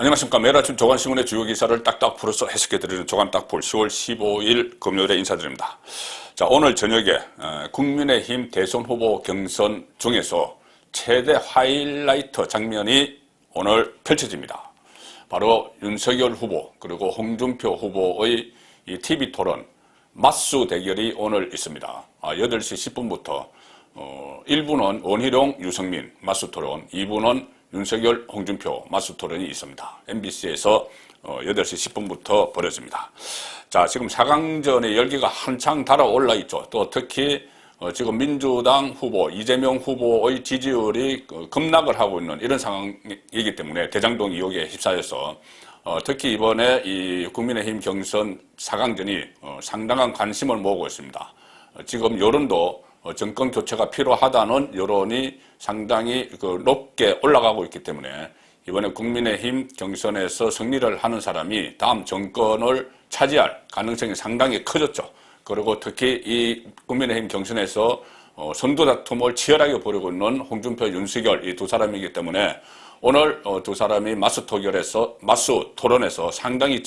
안녕하십니까. 매일 아침 조간신문의 주요 기사를 딱딱 풀어서 해석해드리는 조간딱풀 10월 15일 금요일에 인사드립니다. 자, 오늘 저녁에 국민의힘 대선 후보 경선 중에서 최대 하이라이트 장면이 오늘 펼쳐집니다. 바로 윤석열 후보 그리고 홍준표 후보의 이 TV토론 맞수 대결이 오늘 있습니다. 8시 10분부터 1부는 원희룡, 유승민 맞수토론, 2부는 윤석열, 홍준표 맞수토론이 있습니다. MBC에서 8시 10분부터 벌어집니다. 자, 지금 4강전의 열기가 한창 달아올라 있죠. 또 특히 지금 민주당 후보, 이재명 후보의 지지율이 급락을 하고 있는 이런 상황이기 때문에 대장동 의혹에 휩싸여서 특히 이번에 이 국민의힘 경선 4강전이 상당한 관심을 모으고 있습니다. 지금 여론도 정권 교체가 필요하다는 여론이 상당히 높게 올라가고 있기 때문에 이번에 국민의힘 경선에서 승리를 하는 사람이 다음 정권을 차지할 가능성이 상당히 커졌죠. 그리고 특히 이 국민의힘 경선에서 선두 다툼을 치열하게 벌이고 있는 홍준표, 윤석열 이 두 사람이기 때문에 오늘 두 사람이 맞수 토론에서 상당히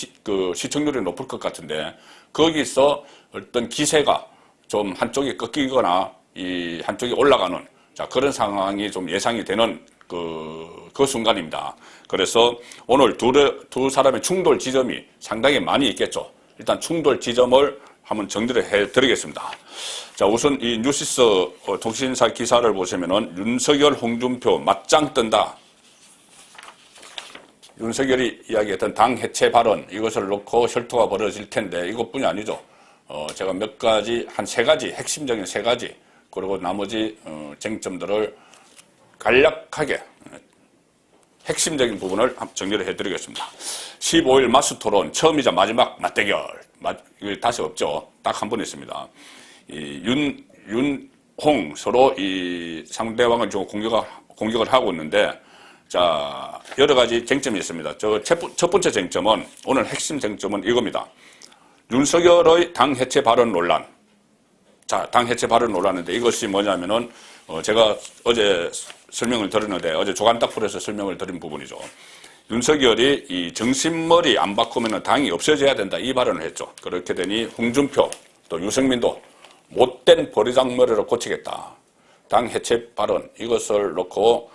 시청률이 높을 것 같은데 거기서 어떤 기세가 좀 한쪽이 꺾이거나 이 한쪽이 올라가는 그런 상황이 좀 예상이 되는 그 순간입니다. 그래서 오늘 두 사람의 충돌 지점이 상당히 많이 있겠죠. 일단 충돌 지점을 한번 정리를 해드리겠습니다. 자, 우선 이 뉴시스 통신사 기사를 보시면은 윤석열, 홍준표 맞짱 뜬다. 윤석열이 이야기했던 당 해체 발언 이것을 놓고 혈투가 벌어질 텐데 이것뿐이 아니죠. 제가 몇 가지, 한 3가지, 핵심적인 3가지, 그리고 나머지 쟁점들을 간략하게 핵심적인 부분을 정리를 해드리겠습니다. 15일 맞수 토론, 처음이자 마지막 맞대결. 다시 없죠. 딱 한 번 있습니다. 홍 서로 이 상대방을 좀 공격을 하고 있는데, 자, 여러 가지 쟁점이 있습니다. 첫 번째 쟁점은, 오늘 핵심 쟁점은 이겁니다. 윤석열의 당 해체 발언 논란. 자, 당 해체 발언 논란인데 이것이 뭐냐면은, 제가 어제 설명을 드렸는데, 어제 조간딱풀에서 설명을 드린 부분이죠. 윤석열이 이 정신머리 안 바꾸면 당이 없어져야 된다. 이 발언을 했죠. 그렇게 되니 홍준표 또 유승민도 못된 버리장머리로 고치겠다. 당 해체 발언 이것을 놓고,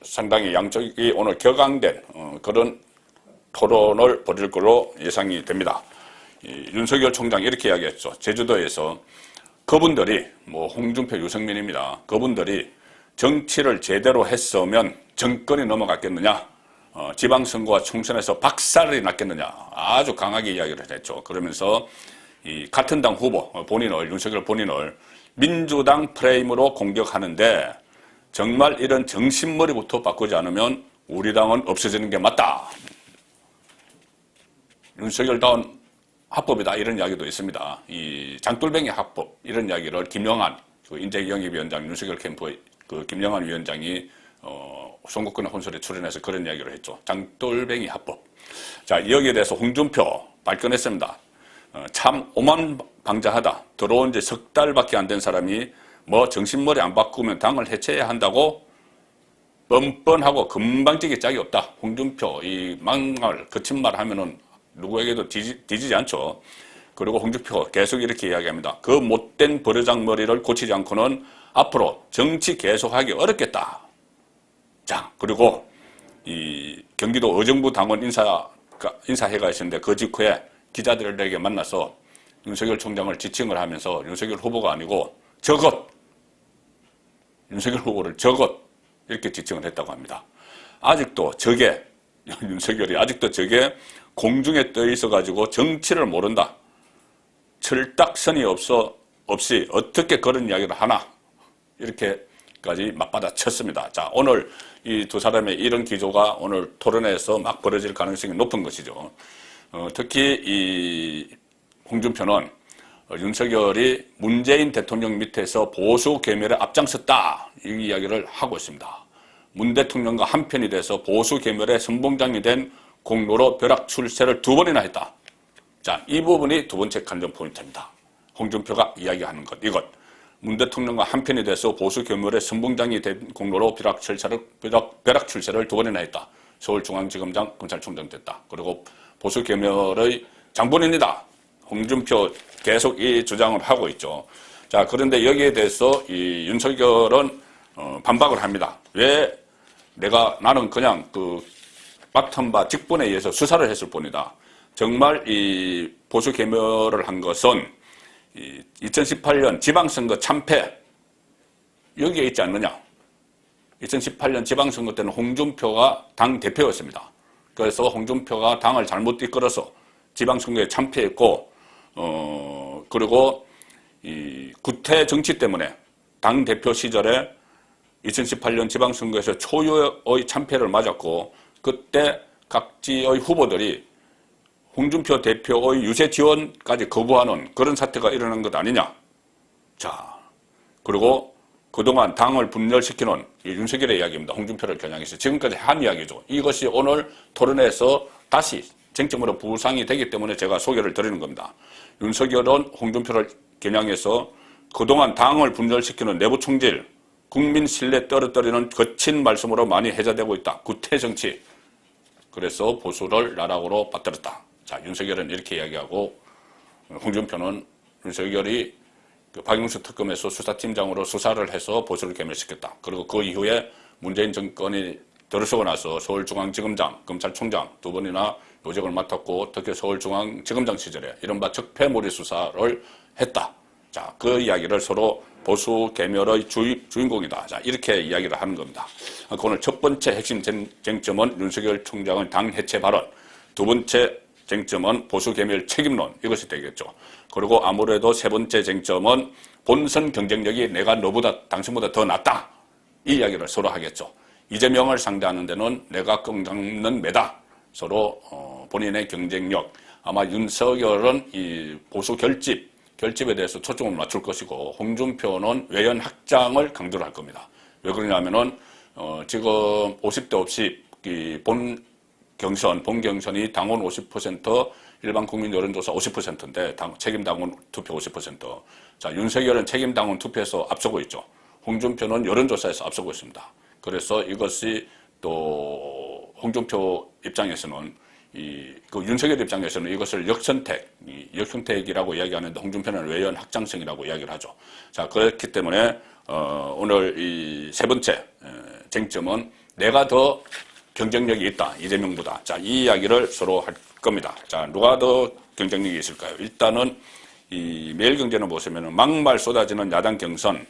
상당히 양쪽이 오늘 격앙된, 그런 토론을 벌일 걸로 예상이 됩니다. 윤석열 총장이 이렇게 이야기했죠. 제주도에서 그분들이 홍준표, 유승민입니다. 그분들이 정치를 제대로 했으면 정권이 넘어갔겠느냐, 지방선거와 총선에서 박살이 났겠느냐, 아주 강하게 이야기를 했죠. 그러면서 이 같은 당 후보 윤석열 본인을 민주당 프레임으로 공격하는데 정말 이런 정신머리부터 바꾸지 않으면 우리 당은 없어지는 게 맞다. 윤석열다운 합법이다 이런 이야기도 있습니다. 이 장돌뱅이 합법 이런 이야기를 김영한 인재영입위원장 윤석열 캠프의 김영한 위원장이 선거권의 혼설에 출연해서 그런 이야기를 했죠. 장돌뱅이 합법. 자, 여기에 대해서 홍준표 발끈했습니다. 참 오만방자하다. 들어온 지 석 달밖에 안 된 사람이 정신머리 안 바꾸면 당을 해체해야 한다고 뻔뻔하고 금방지기 짝이 없다. 홍준표 이 망할 거친 말 하면은 누구에게도 뒤지지 않죠. 그리고 홍준표 계속 이렇게 이야기합니다. 그 못된 버르장머리를 고치지 않고는 앞으로 정치 계속하기 어렵겠다. 자, 그리고 이 경기도 의정부 당원 인사회가 있었는데 그 직후에 기자들에게 만나서 윤석열 총장을 지칭을 하면서 윤석열 후보가 아니고 저것, 윤석열 후보를 저것 이렇게 지칭을 했다고 합니다. 아직도 윤석열이 아직도 저게 공중에 떠 있어가지고 정치를 모른다. 철딱선이 없이 어떻게 그런 이야기를 하나. 이렇게까지 맞받아 쳤습니다. 자, 오늘 이 두 사람의 이런 기조가 오늘 토론에서 막 벌어질 가능성이 높은 것이죠. 특히 이 홍준표는 윤석열이 문재인 대통령 밑에서 보수 괴멸에 앞장섰다. 이 이야기를 하고 있습니다. 문 대통령과 한편이 돼서 보수 괴멸의 선봉장이 된 공로로 벼락 출세를 2번이나 했다. 자, 이 부분이 두 번째 관전 포인트입니다. 홍준표가 이야기하는 것, 이것. 문 대통령과 한편이 돼서 보수 괴멸의 선봉장이 된 공로로 벼락 출세를 2번이나 했다. 서울중앙지검장 검찰총장 됐다. 그리고 보수 계멸의 장본인이다. 홍준표 계속 이 주장을 하고 있죠. 자, 그런데 여기에 대해서 이 윤석열은 반박을 합니다. 왜 나는 그냥 그 맡은 바 직분에 의해서 수사를 했을 뿐이다. 정말 이 보수 계멸을 한 것은 2018년 지방선거 참패 여기에 있지 않느냐. 2018년 지방선거 때는 홍준표가 당 대표였습니다. 그래서 홍준표가 당을 잘못 이끌어서 지방선거에 참패했고, 그리고 이 구태 정치 때문에 당 대표 시절에 2018년 지방선거에서 초유의 참패를 맞았고, 그때 각지의 후보들이 홍준표 대표의 유세 지원까지 거부하는 그런 사태가 일어난 것 아니냐. 자, 그리고 그동안 당을 분열시키는 윤석열의 이야기입니다. 홍준표를 겨냥해서 지금까지 한 이야기죠. 이것이 오늘 토론회에서 다시 쟁점으로 부상이 되기 때문에 제가 소개를 드리는 겁니다. 윤석열은 홍준표를 겨냥해서 그동안 당을 분열시키는 내부 총질, 국민 신뢰 떨어뜨리는 거친 말씀으로 많이 해자되고 있다. 구태 정치. 그래서 보수를 나락으로 빠뜨렸다. 자, 윤석열은 이렇게 이야기하고, 홍준표는 윤석열이 그 박영수 특검에서 수사팀장으로 수사를 해서 보수를 괴멸시켰다. 그리고 그 이후에 문재인 정권이 들어서고 나서 서울중앙지검장, 검찰총장 두 번이나 요직을 맡았고, 특히 서울중앙지검장 시절에 이른바 적폐몰이 수사를 했다. 자, 그 이야기를 서로 보수 괴멸의 주인공이다. 자, 이렇게 이야기를 하는 겁니다. 오늘 첫 번째 핵심 쟁점은 윤석열 총장의 당 해체 발언. 두 번째 쟁점은 보수 괴멸 책임론. 이것이 되겠죠. 그리고 아무래도 세 번째 쟁점은 본선 경쟁력이 내가 너보다 당신보다 더 낫다. 이 이야기를 서로 하겠죠. 이재명을 상대하는 데는 내가 끈잡는 매다. 서로 본인의 경쟁력. 아마 윤석열은 이 보수 결집에 대해서 초점을 맞출 것이고, 홍준표는 외연 확장을 강조를 할 겁니다. 왜 그러냐면은 지금 50대 없이 본 경선이 당원 50%, 일반 국민 여론조사 50%인데 책임 당원 투표 50%. 자, 윤석열은 책임 당원 투표에서 앞서고 있죠. 홍준표는 여론조사에서 앞서고 있습니다. 그래서 이것이 또 홍준표 입장에서는 그 윤석열 입장에서는 이것을 역선택이라고 이야기하는데, 홍준표는 외연 확장성이라고 이야기를 하죠. 자, 그렇기 때문에 오늘 이 세 번째 쟁점은 내가 더 경쟁력이 있다, 이재명보다. 자, 이 이야기를 서로 할 겁니다. 자, 누가 더 경쟁력이 있을까요? 일단은 이 매일경제는 보시면 막말 쏟아지는 야당 경선,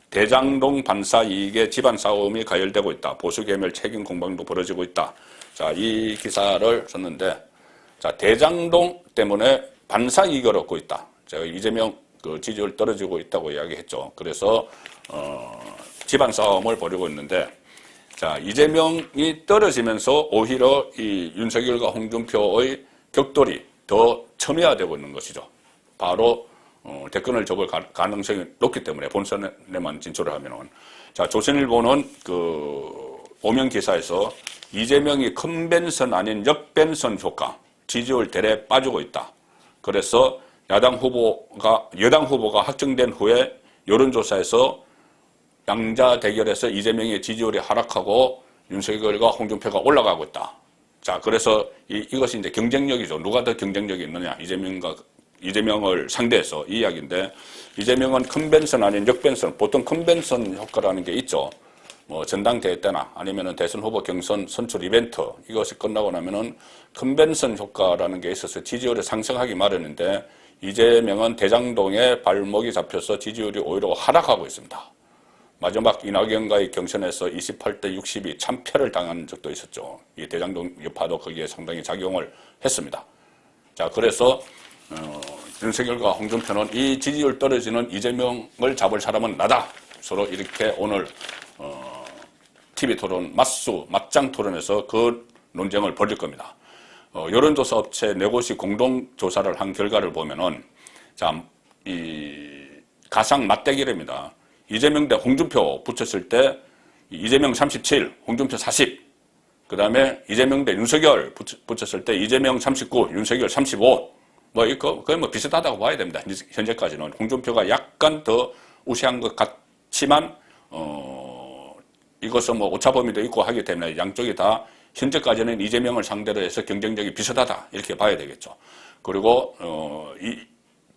대장동 반사 이익에 집안 싸움이 가열되고 있다. 보수 괴멸 책임 공방도 벌어지고 있다. 자, 이 기사를 썼는데, 자, 대장동 때문에 반사 이익을 얻고 있다. 제가 이재명 그 지지율 떨어지고 있다고 이야기했죠. 그래서 집안 싸움을 벌이고 있는데, 자, 이재명이 떨어지면서 오히려 이 윤석열과 홍준표의 격돌이 더 첨예화되고 있는 것이죠. 바로 대권을 접을 가능성이 높기 때문에, 본선에만 진출을 하면은. 자, 조선일보는 그 오명 기사에서 이재명이 컨벤션 아닌 역벤션 효과, 지지율 대례 빠지고 있다. 그래서 여당 후보가 확정된 후에 여론조사에서 양자 대결에서 이재명의 지지율이 하락하고 윤석열과 홍준표가 올라가고 있다. 자, 그래서 이것이 이제 경쟁력이죠. 누가 더 경쟁력이 있느냐. 이재명을 상대해서 이 이야기인데, 이재명은 컨벤션 아닌 역벤션, 보통 컨벤션 효과라는 게 있죠. 뭐 전당대회 때나 아니면은 대선 후보 경선 선출 이벤트, 이것이 끝나고 나면은 컨벤션 효과라는 게 있어서 지지율이 상승하기 마련인데, 이재명은 대장동에 발목이 잡혀서 지지율이 오히려 하락하고 있습니다. 마지막 이낙연과의 경선에서 28대 62 참패를 당한 적도 있었죠. 이 대장동 여파도 거기에 상당히 작용을 했습니다. 자, 그래서 윤석열과 홍준표는 이 지지율 떨어지는 이재명을 잡을 사람은 나다. 서로 이렇게 오늘 TV 토론 맞짱 토론에서 그 논쟁을 벌일 겁니다. 여론조사 업체 네 곳이 공동조사를 한 결과를 보면은, 자, 이 가상 맞대결입니다. 이재명 대 홍준표 붙였을 때 이재명 37, 홍준표 40. 그 다음에 이재명 대 윤석열 붙였을 때 이재명 39, 윤석열 35. 뭐 이거 거의 뭐 비슷하다고 봐야 됩니다. 현재까지는 홍준표가 약간 더 우세한 것 같지만 이것은 뭐 오차 범위도 있고 하기 때문에 양쪽이 다 현재까지는 이재명을 상대로 해서 경쟁력이 비슷하다 이렇게 봐야 되겠죠. 그리고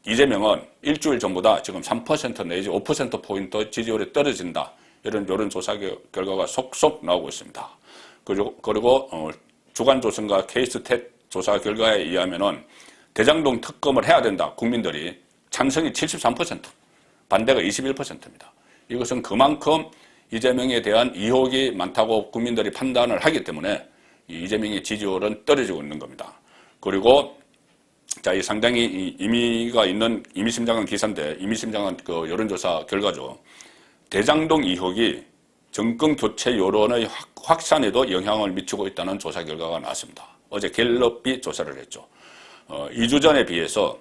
이재명은 일주일 전보다 지금 3% 내지 5%포인트 지지율이 떨어진다. 이런 여론조사 결과가 속속 나오고 있습니다. 그리고 주간조선과 케이스탯 조사 결과에 의하면은 대장동 특검을 해야 된다. 국민들이 찬성이 73%, 반대가 21%입니다. 이것은 그만큼 이재명에 대한 의혹이 많다고 국민들이 판단을 하기 때문에 이재명의 지지율은 떨어지고 있는 겁니다. 그리고 이 상당히 의미가 있는 의미심장한 기사인데, 의미심장한 그 여론조사 결과죠. 대장동 의혹이 정권 교체 여론의 확산에도 영향을 미치고 있다는 조사 결과가 나왔습니다. 어제 갤럽이 조사를 했죠. 2주 전에 비해서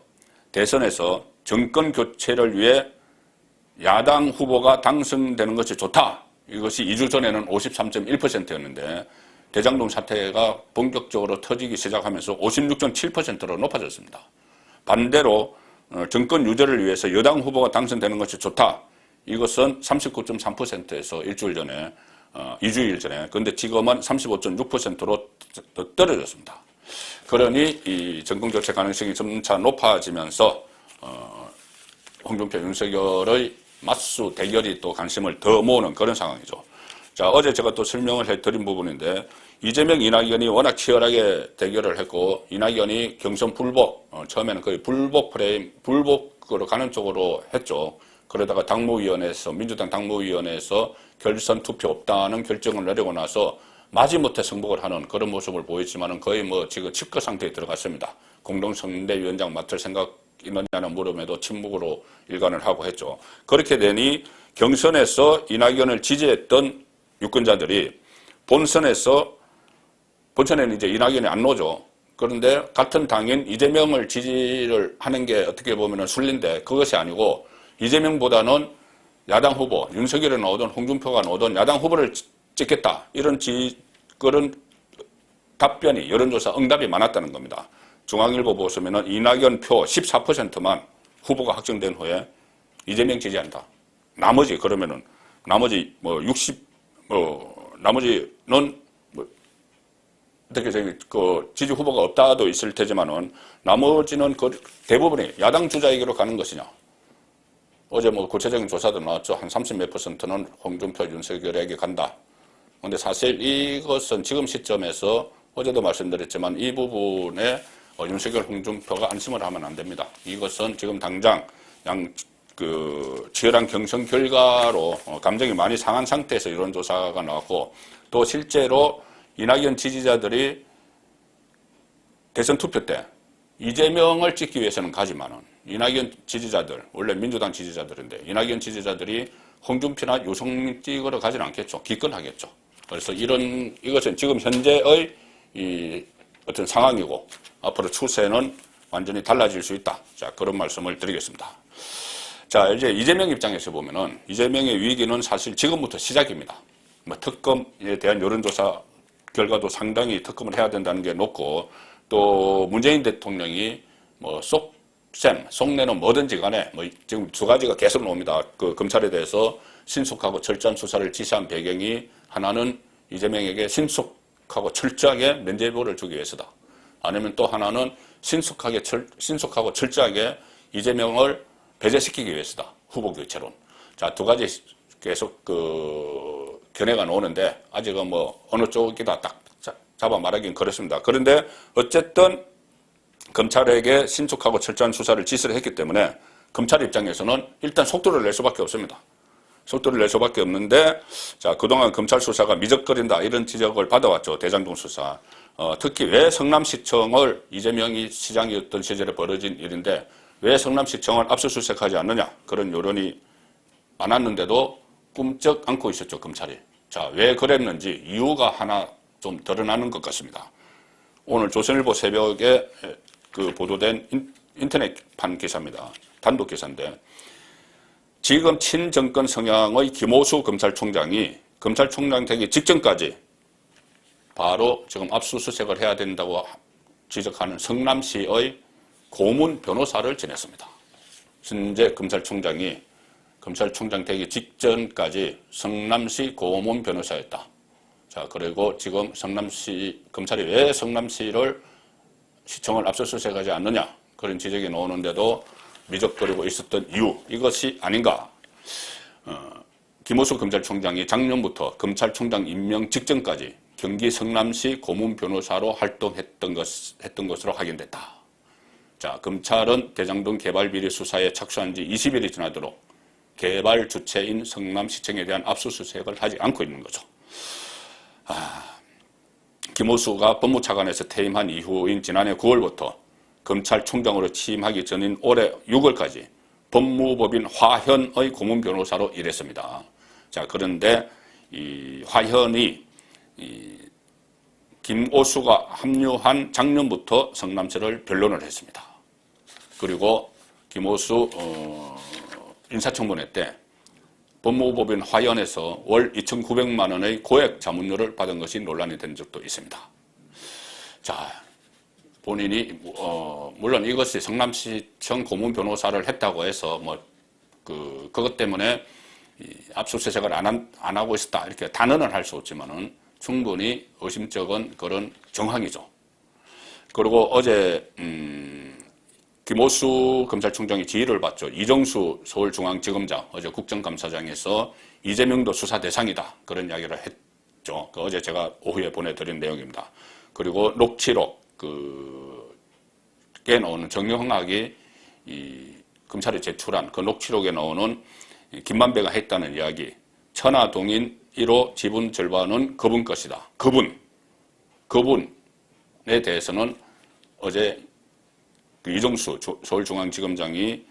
대선에서 정권 교체를 위해 야당 후보가 당선되는 것이 좋다. 이것이 2주 전에는 53.1%였는데 대장동 사태가 본격적으로 터지기 시작하면서 56.7%로 높아졌습니다. 반대로 정권 유지를 위해서 여당 후보가 당선되는 것이 좋다. 이것은 39.3%에서 일주일 전에, 2주일 전에, 그런데 지금은 35.6%로 떨어졌습니다. 그러니 이 정권 교체 가능성이 점차 높아지면서 홍준표, 윤석열의 맞수 대결이 또 관심을 더 모으는 그런 상황이죠. 자, 어제 제가 또 설명을 해드린 부분인데 이재명, 이낙연이 워낙 치열하게 대결을 했고 이낙연이 경선 불복, 처음에는 거의 불복으로 가는 쪽으로 했죠. 그러다가 민주당 당무위원회에서 결선 투표 없다는 결정을 내리고 나서 마지못해 승복을 하는 그런 모습을 보이지만은 거의 지금 칩거 상태에 들어갔습니다. 공동선대위원장 맡을 생각 있느냐는 물음에도 침묵으로 일관을 하고 했죠. 그렇게 되니 경선에서 이낙연을 지지했던 유권자들이 본선에는 이제 이낙연이 안 나오죠. 그런데 같은 당인 이재명을 지지를 하는 게 어떻게 보면은 순리인데 그것이 아니고 이재명보다는 야당 후보, 윤석열이 나오든 홍준표가 나오든 야당 후보를 찍겠다. 그런 답변이 여론조사 응답이 많았다는 겁니다. 중앙일보 보시면은 이낙연 표 14%만 후보가 확정된 후에 이재명 지지한다. 나머지는 어떻게 지지 후보가 없다도 있을 테지만은 나머지는 대부분이 야당 주자에게로 가는 것이냐. 어제 구체적인 조사도 나왔죠. 한 30몇 %는 홍준표, 윤석열에게 간다. 그런데 사실 이것은 지금 시점에서 어제도 말씀드렸지만 이 부분에 윤석열, 홍준표가 안심을 하면 안 됩니다. 이것은 지금 당장 치열한 경선 결과로 감정이 많이 상한 상태에서 이런 조사가 나왔고 또 실제로 이낙연 지지자들이 대선 투표 때 이재명을 찍기 위해서는 가지만은 이낙연 지지자들, 원래 민주당 지지자들인데 이낙연 지지자들이 홍준표나 유승민 찍으러 가지는 않겠죠. 기권하겠죠. 그래서 이것은 지금 현재의 어떤 상황이고 앞으로 추세는 완전히 달라질 수 있다. 자, 그런 말씀을 드리겠습니다. 자, 이제 이재명 입장에서 보면은 이재명의 위기는 사실 지금부터 시작입니다. 특검에 대한 여론조사 결과도 상당히 특검을 해야 된다는 게 높고 또 문재인 대통령이 속내는 뭐든지 간에 지금 두 가지가 계속 나옵니다. 그 검찰에 대해서 신속하고 철저한 수사를 지시한 배경이 하나는 이재명에게 신속하고 철저하게 면죄부를 주기 위해서다. 아니면 또 하나는 신속하고 철저하게 이재명을 배제시키기 위해서다. 후보 교체론. 자, 두 가지 계속 견해가 나오는데 아직은 어느 쪽이다 딱 잡아 말하기는 그렇습니다. 그런데 어쨌든 검찰에게 신속하고 철저한 수사를 지시를 했기 때문에 검찰 입장에서는 일단 속도를 낼 수밖에 없습니다. 속도를 낼 수밖에 없는데 자, 그동안 검찰 수사가 미적거린다 이런 지적을 받아왔죠. 대장동 수사. 특히 왜 성남시청을 이재명이 시장이었던 시절에 벌어진 일인데 왜 성남시청을 압수수색하지 않느냐 그런 여론이 많았는데도 꿈쩍 안고 있었죠. 검찰이. 자, 왜 그랬는지 이유가 하나 좀 드러나는 것 같습니다. 오늘 조선일보 새벽에 보도된 인터넷판 기사입니다. 단독 기사인데 지금 친정권 성향의 김호수 검찰총장이 검찰총장 되기 직전까지 바로 지금 압수수색을 해야 된다고 지적하는 성남시의 고문 변호사를 지냈습니다. 현재 검찰총장 되기 직전까지 성남시 고문 변호사였다. 자, 그리고 지금 검찰이 왜 성남시를 시청을 압수수색하지 않느냐 그런 지적이 나오는데도 미적거리고 있었던 이유, 이것이 아닌가. 김호수 검찰총장이 작년부터 검찰총장 임명 직전까지 경기 성남시 고문 변호사로 활동했던 것으로 확인됐다. 자, 검찰은 대장동 개발 비리 수사에 착수한 지 20일이 지나도록 개발 주체인 성남시청에 대한 압수수색을 하지 않고 있는 거죠. 김호수가 법무차관에서 퇴임한 이후인 지난해 9월부터 검찰총장으로 취임하기 전인 올해 6월까지 법무법인 화현의 고문 변호사로 일했습니다. 자, 그런데 이 화현이 김오수가 합류한 작년부터 성남시를 변론을 했습니다. 그리고 김오수 인사청문회 때 법무법인 화현에서 월 2,900만 원의 고액 자문료를 받은 것이 논란이 된 적도 있습니다. 자, 본인이 물론 이것이 성남시청 고문 변호사를 했다고 해서 그것 때문에 압수수색을 안 하고 있었다 이렇게 단언은 할 수 없지만은 충분히 의심쩍은 그런 정황이죠. 그리고 어제 김오수 검찰총장이 지휘를 받죠. 이정수 서울중앙지검장 어제 국정감사장에서 이재명도 수사 대상이다 그런 이야기를 했죠. 어제 제가 오후에 보내드린 내용입니다. 그리고 녹취록 에 나오는 정영학이 검찰에 제출한 그 녹취록에 나오는 김만배가 했다는 이야기, 천하동인 1호 지분 절반은 그분 것이다. 그분에 대해서는 어제 이정수 서울중앙지검장이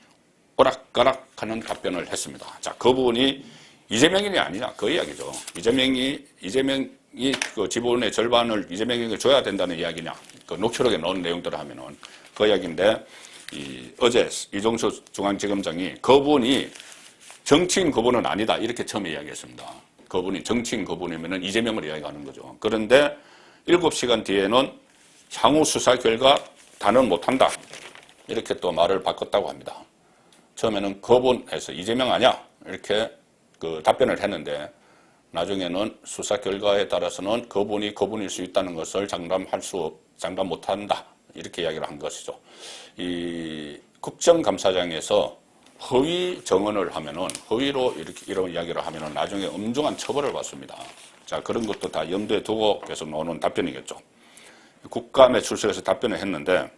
오락가락하는 답변을 했습니다. 자, 그분이 이재명이 아니냐 그 이야기죠. 이재명이 그 지분의 절반을 이재명에게 줘야 된다는 이야기냐 그 녹취록에 넣은 내용들을 하면은 그 이야기인데 어제 이정수 중앙지검장이 그분이 정치인 그분은 아니다 이렇게 처음에 이야기했습니다. 그분이 정치인 그분이면은 이재명을 이야기하는 거죠. 그런데 7시간 뒤에는 향후 수사 결과 단언 못한다 이렇게 또 말을 바꿨다고 합니다. 처음에는 그분에서 이재명 아니야 이렇게 그 답변을 했는데 나중에는 수사 결과에 따라서는 그분일 수 있다는 것을 장담 못한다 이렇게 이야기를 한 것이죠. 이 국정감사장에서 허위 증언을 하면은 허위로 이런 이야기를 하면은 나중에 엄중한 처벌을 받습니다. 자, 그런 것도 다 염두에 두고 계속 나오는 답변이겠죠. 국감에 출석해서 답변을 했는데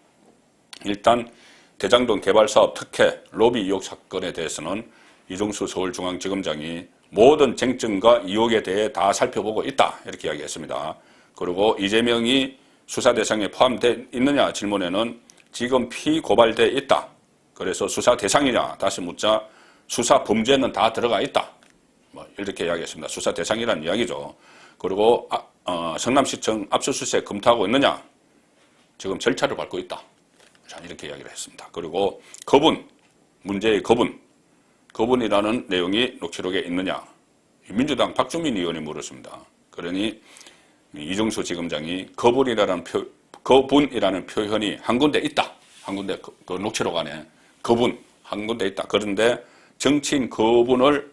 일단 대장동 개발사업 특혜 로비 의혹 사건에 대해서는 이정수 서울중앙지검장이 모든 쟁점과 의혹에 대해 다 살펴보고 있다 이렇게 이야기했습니다. 그리고 이재명이 수사 대상에 포함되어 있느냐 질문에는 지금 피고발돼 있다. 그래서 수사 대상이냐 다시 묻자 수사 범죄는 다 들어가 있다. 이렇게 이야기했습니다. 수사 대상이라는 이야기죠. 그리고 성남시청 압수수색 검토하고 있느냐 지금 절차를 밟고 있다. 자, 이렇게 이야기를 했습니다. 그리고 문제의 그분이라는 내용이 녹취록에 있느냐 민주당 박주민 의원이 물었습니다. 그러니 이정수 지검장이 그분이라는 표현이 한 군데 있다. 한 군데 그 녹취록 안에 그분 한 군데 있다. 그런데 정치인 그분을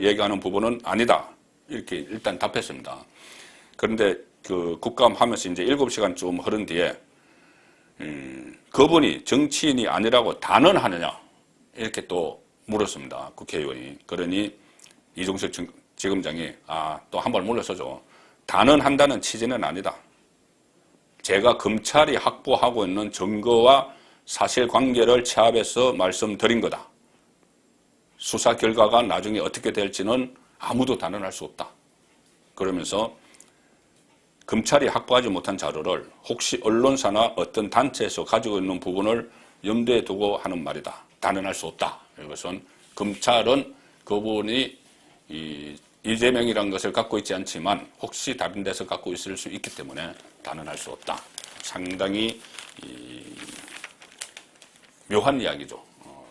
얘기하는 부분은 아니다. 이렇게 일단 답했습니다. 그런데 그 국감하면서 이제 7시간쯤 흐른 뒤에 그분이 정치인이 아니라고 단언하느냐 이렇게 또 물었습니다. 국회의원이. 그러니 이정수 지검장이 또 한 발 물러서죠. 단언한다는 취지는 아니다. 제가 검찰이 확보하고 있는 증거와 사실관계를 취합해서 말씀드린 거다. 수사 결과가 나중에 어떻게 될지는 아무도 단언할 수 없다. 그러면서 검찰이 확보하지 못한 자료를 혹시 언론사나 어떤 단체에서 가지고 있는 부분을 염두에 두고 하는 말이다. 단언할 수 없다. 이것은 검찰은 그분이 이재명이라는 것을 갖고 있지 않지만 혹시 다른 데서 갖고 있을 수 있기 때문에 단언할 수 없다. 상당히 묘한 이야기죠.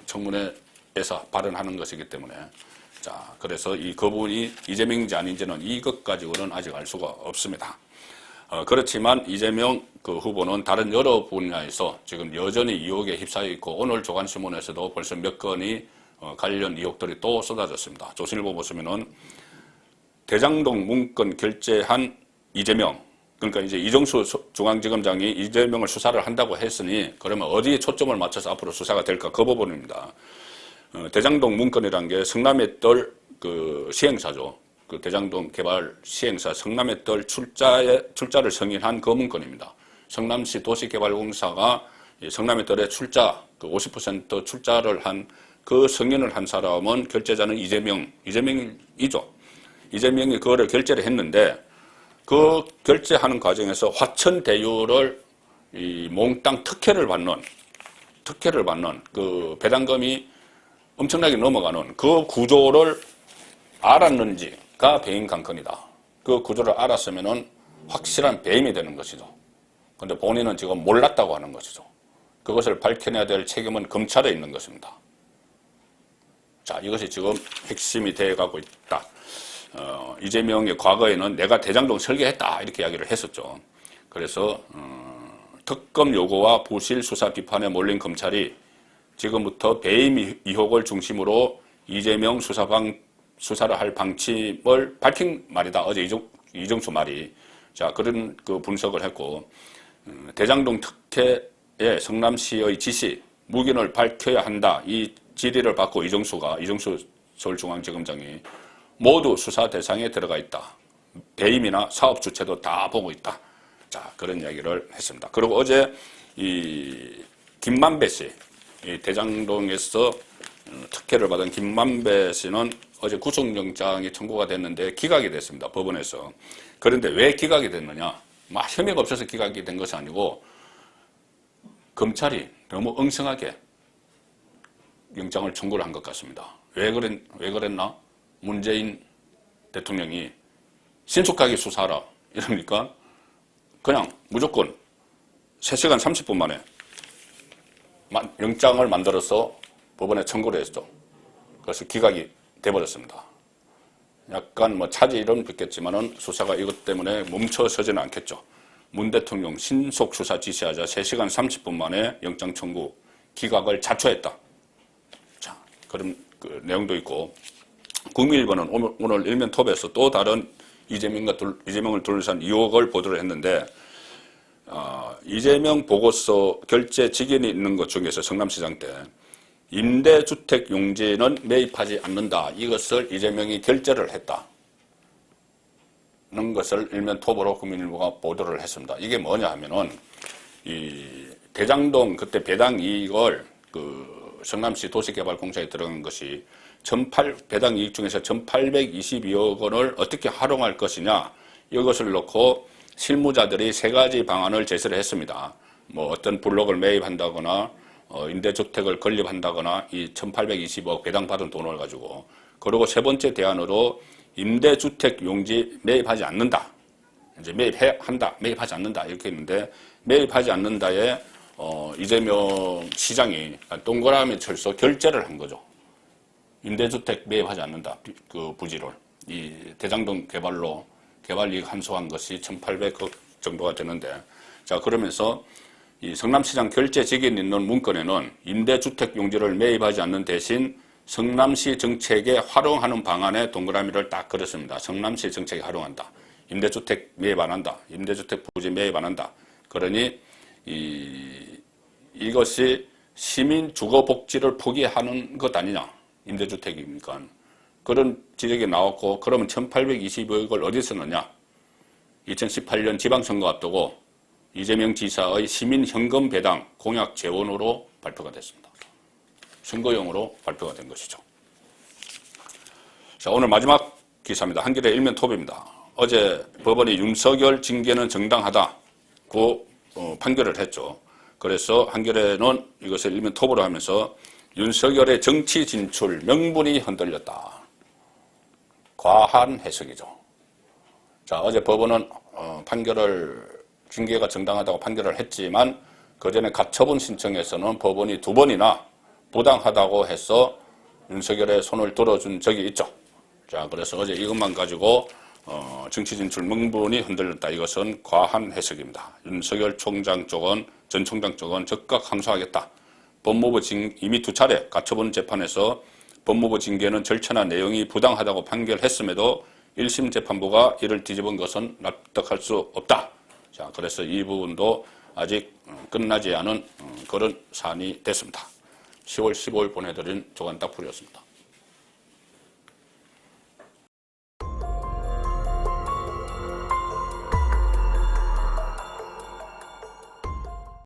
청문회에서 발언하는 것이기 때문에. 자, 그래서 그분이 이재명인지 아닌지는 이것 가지고는 아직 알 수가 없습니다. 그렇지만 이재명 후보는 다른 여러 분야에서 지금 여전히 의혹에 휩싸여 있고 오늘 조간신문에서도 벌써 몇 건이 관련 의혹들이 또 쏟아졌습니다. 조선일보 보시면은 대장동 문건 결재한 이재명, 그러니까 이제 이정수 중앙지검장이 이재명을 수사를 한다고 했으니 그러면 어디에 초점을 맞춰서 앞으로 수사가 될까 그 부분입니다. 대장동 문건이란 게 성남의 뜰 그 시행사죠. 그 대장동 개발 시행사 성남의 뜰 출자를 승인한 그 문건입니다. 성남시 도시개발공사가 성남의 뜰에 출자, 그 50% 출자를 한 그 승인을 한 사람은 결재자는 이재명이죠. 이재명이 그거를 결재를 했는데 그 결재하는 과정에서 화천대유를 이 몽땅 특혜를 받는 그 엄청나게 넘어가는 그 구조를 알았는지가 배임 강건이다. 그 구조를 알았으면은 확실한 배임이 되는 것이죠. 근데 본인은 지금 몰랐다고 하는 것이죠. 그것을 밝혀내야 될 책임은 검찰에 있는 것입니다. 자, 이것이 지금 핵심이 되어가고 있다. 이재명의 과거에는 내가 대장동 설계했다 이렇게 이야기를 했었죠. 그래서 특검 요구와 부실 수사 비판에 몰린 검찰이 지금부터 배임 의혹을 중심으로 이재명 수사를 할 방침을 밝힌 말이다. 어제 이정수 말이. 자, 그런 그 분석을 했고, 대장동 특혜의 성남시의 지시, 무기를 밝혀야 한다. 이 질의를 받고 이정수 서울중앙지검장이 모두 수사 대상에 들어가 있다. 배임이나 사업 주체도 다 보고 있다. 자, 그런 이야기를 했습니다. 그리고 어제 이 김만배 씨, 이 대장동에서 특혜를 받은 김만배 씨는 어제 구속영장이 청구가 됐는데 기각이 됐습니다. 법원에서. 그런데 왜 기각이 됐느냐? 혐의가 없어서 기각이 된 것이 아니고 검찰이 너무 엉성하게 영장을 청구를 한 것 같습니다. 왜 그랬나? 문재인 대통령이 신속하게 수사하라 이러니까 그냥 무조건 3시간 30분 만에 영장을 만들어서 법원에 청구를 했죠. 그래서 기각이 돼버렸습니다. 약간 차질은 빚겠지만은 수사가 이것 때문에 멈춰서지는 않겠죠. 문 대통령 신속 수사 지시하자 3시간 30분 만에 영장 청구 기각을 자초했다. 자, 그런 그 내용도 있고, 국민일보는 오늘 일면 톱에서 또 다른 이재명을 둘러싼 의혹을 보도를 했는데, 이재명 보고서 결재 직인이 있는 것 중에서 성남시장 때 임대주택 용지는 매입하지 않는다. 이것을 이재명이 결재를 했다. 는 것을 일면 톱으로 국민일보가 보도를 했습니다. 이게 뭐냐 하면은 이 대장동 그때 배당 이익을 그 성남시 도시개발공사에 들어간 것이 배당 이익 중에서 1,822억 원을 어떻게 활용할 것이냐 이것을 놓고 실무자들이 3가지 방안을 제시를 했습니다. 어떤 블록을 매입한다거나 임대주택을 건립한다거나 이 1,820억 배당받은 돈을 가지고, 그리고 3번째 대안으로 임대주택 용지 매입하지 않는다. 이제 매입하지 않는다. 이렇게 했는데, 매입하지 않는다에, 이재명 시장이 동그라미 쳐서 결재를 한 거죠. 임대주택 매입하지 않는다. 그 부지를. 이 대장동 개발 이익 환수한 것이 1,800억 정도가 되는데, 자, 그러면서 이 성남시장 결재 직인이 있는 문건에는 임대주택 용지를 매입하지 않는 대신 성남시 정책에 활용하는 방안에 동그라미를 딱 그렸습니다. 성남시 정책에 활용한다. 임대주택 매입 안 한다. 임대주택 부지 매입 안 한다. 그러니 이것이 시민 주거 복지를 포기하는 것 아니냐. 임대주택이니까. 그런 지적이 나왔고, 그러면 1,822억을 어디서 넣냐? 2018년 지방선거 앞두고 이재명 지사의 시민 현금 배당 공약 재원으로 발표가 됐습니다. 선거용으로 발표가 된 것이죠. 자, 오늘 마지막 기사입니다. 한겨레 일면 톱입니다. 어제 법원이 윤석열 징계는 정당하다고 판결을 했죠. 그래서 한겨레는 이것을 일면 톱으로 하면서 윤석열의 정치 진출 명분이 흔들렸다. 과한 해석이죠. 자, 어제 법원은 징계가 정당하다고 판결을 했지만 그 전에 가처분 신청에서는 법원이 2번이나 부당하다고 해서 윤석열의 손을 들어준 적이 있죠. 자, 그래서 어제 이것만 가지고 정치 진출 명분이 흔들렸다. 이것은 과한 해석입니다. 윤석열 전 총장 쪽은 즉각 항소하겠다. 법무부 이미 2차례 가처분 재판에서 법무부 징계는 절차나 내용이 부당하다고 판결했음에도 1심 재판부가 이를 뒤집은 것은 납득할 수 없다. 자, 그래서 이 부분도 아직 끝나지 않은 그런 사안이 됐습니다. 10월 15일 보내드린 조간 딱풀이었습니다.